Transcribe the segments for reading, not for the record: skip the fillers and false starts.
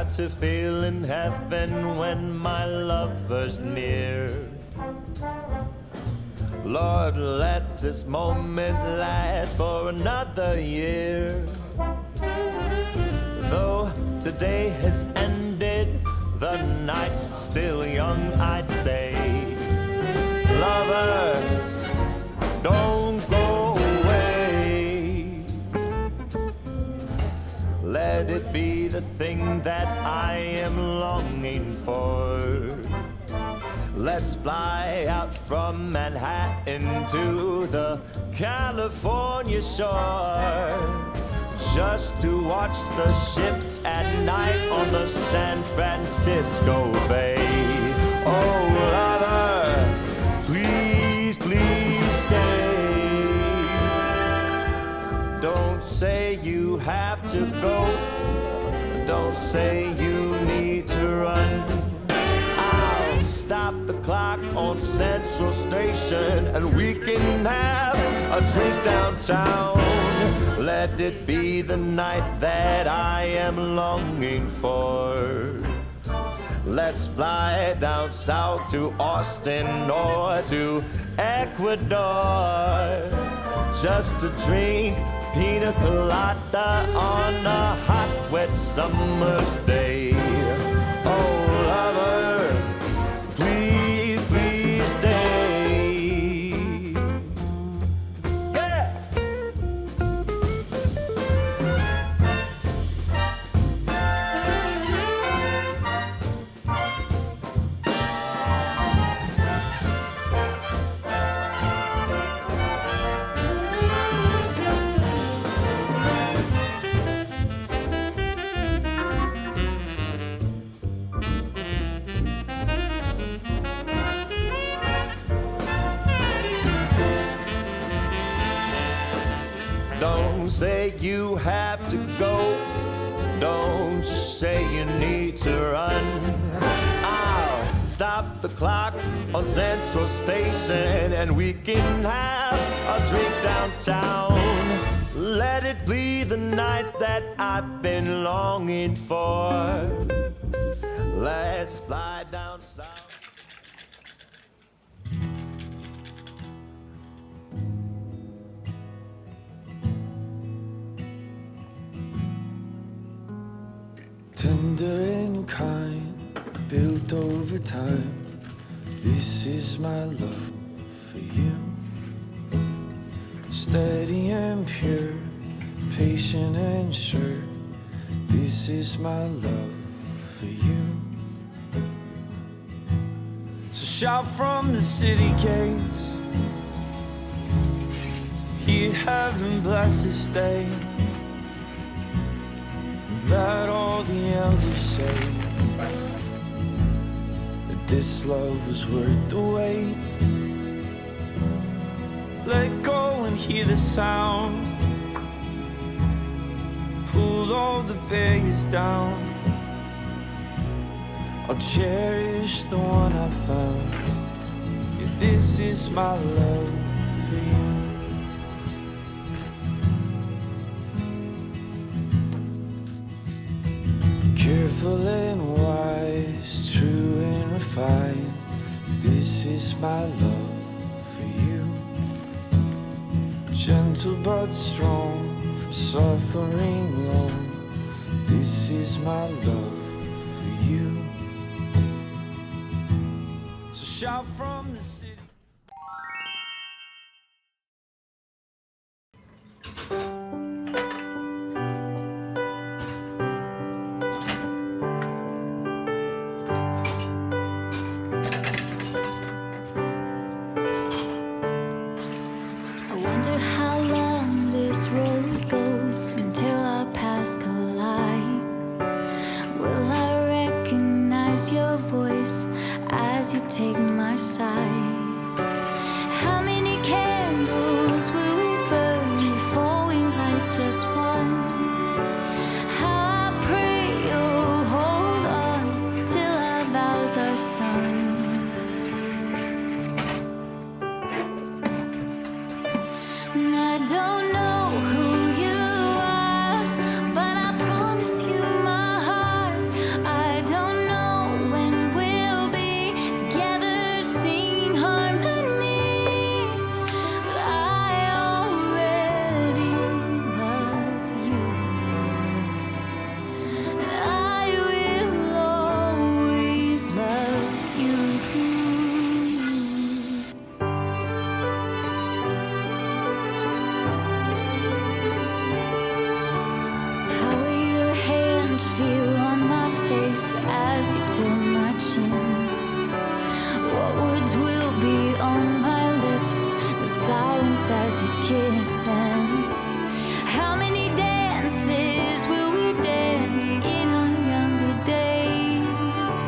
got to feel in heaven when my lover's near. Lord, let this moment last for another year. Though today has ended, the night's still young, I'd say. Lover, don't go away. Let it be the thing that I am longing for. Let's fly out from Manhattan to the California shore, just to watch the ships at night on the San Francisco Bay. Oh, lover, please, please stay. Don't say you have to go. Don't say you need to run. I'll stop the clock on Central Station and we can have a drink downtown. Let it be the night that I am longing for. Let's fly down south to Austin or to Ecuador, just to drink pina colada on a hot, wet summer's day. Oh, lover, please, please stay. Yeah! Don't say you have to go. Don't say you need to run. I'll stop the clock on Central Station and we can have a drink downtown. Let it be the night that I've been longing for. Let's fly down south. Tender and kind, built over time. This is my love for you. Steady and pure, patient and sure. This is my love for you. So shout from the city gates, hear heaven bless this day. Let all the elders say that this love was worth the wait. Let go and hear the sound. Pull all the barriers down. I'll cherish the one I found. Yeah, this is my love for you. Careful and wise, true and refined. This is my love for you. Gentle but strong, from suffering long. This is my love for you. So shout from the city. No. as you kiss them. How many dances will we dance in our younger days?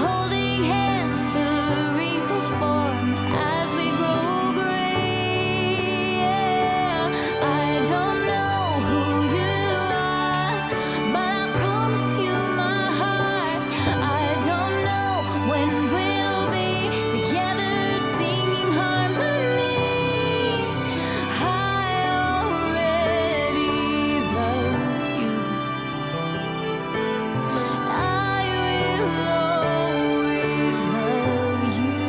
Holding hands, the wrinkles form as we grow gray. Yeah, I don't know who you are, but I promise you my heart. I don't know when we'll be together singing harmony. I already love you. I will always love you.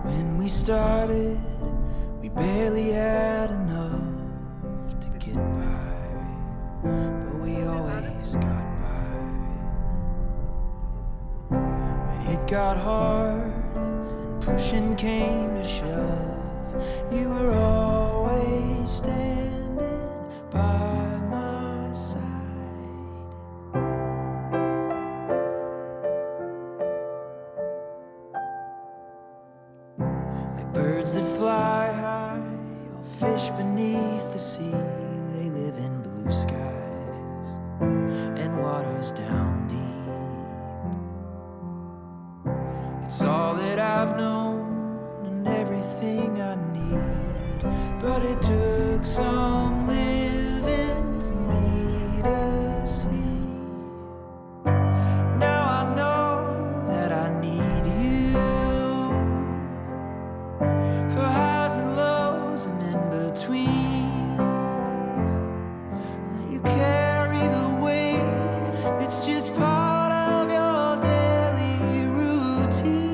When we started, we barely had enough to get by, but we always got by. When it got hard and pushing came to shove, you were always standing by my side. Like birds that fly high or fish beneath the sea, they live in blue skies and waters down deep. It's all that I've known and everything I need, but it took some living for me to see. Now I know that I need you for highs and lows and in between. You carry the weight, it's just part of your daily routine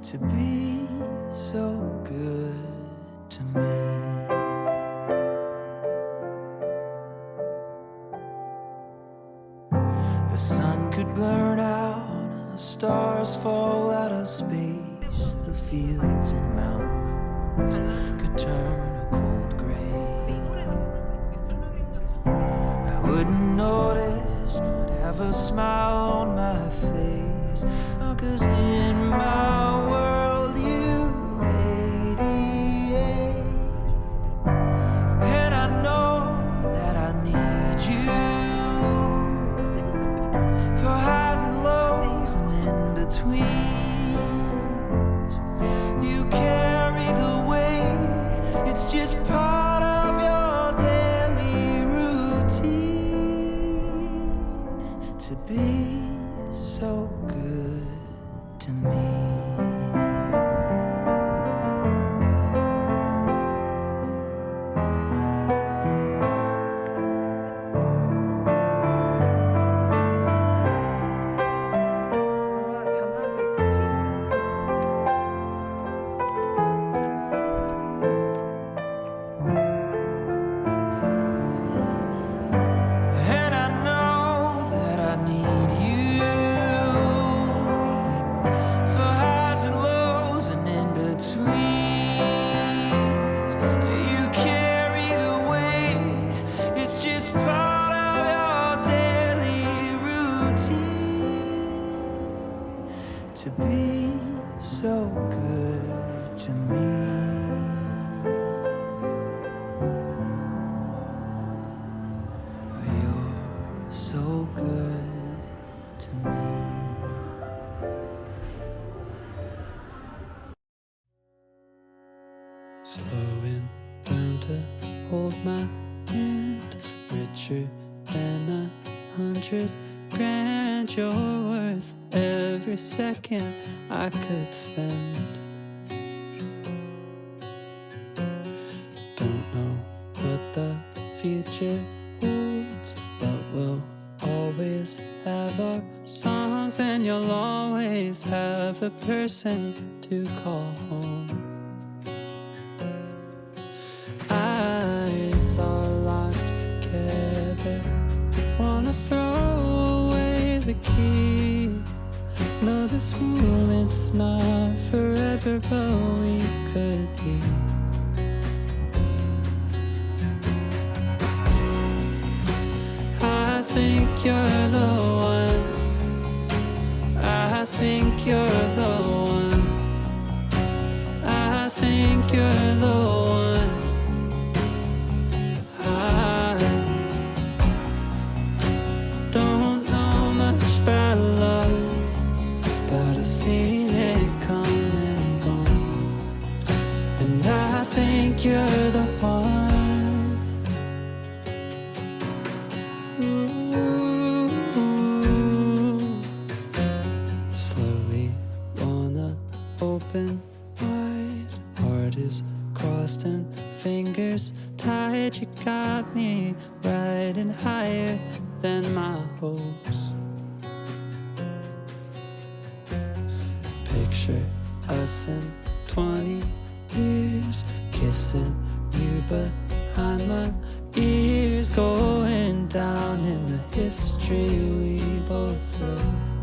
to be so good to me. The sun could burn out, the stars fall out of space, the fields and mountains could turn a cold gray. I wouldn't notice, I'd have a smile on my face, 'cause in my world you radiate. And I know that I need you for highs and lows and in betweens. You carry the weight, it's just part of your daily routine to be so good to me. And I know that I need you for highs and lows and in betweens. You carry the weight, it's just part of your daily routine to be so good to me. You're so good to me. Slowing down to hold my hand, richer than 100 grand. You're worth every second I could spend. Don't know what the future holds, but we'll always have our songs, and you'll always have a person to call home. Eyes are locked together, wanna throw away the key. No, this moment's not forever, but we could be. I think you're the one. I think you're the one. I think you're the one. I don't know much about love, but I've seen it come and gone. And I think you're the one. Slowly wanna open wide. Heart is crossed and fingers tied. You got me riding higher than my hopes. Picture us in 20 years, kissing you behind the ears, going down in the history we both wrote.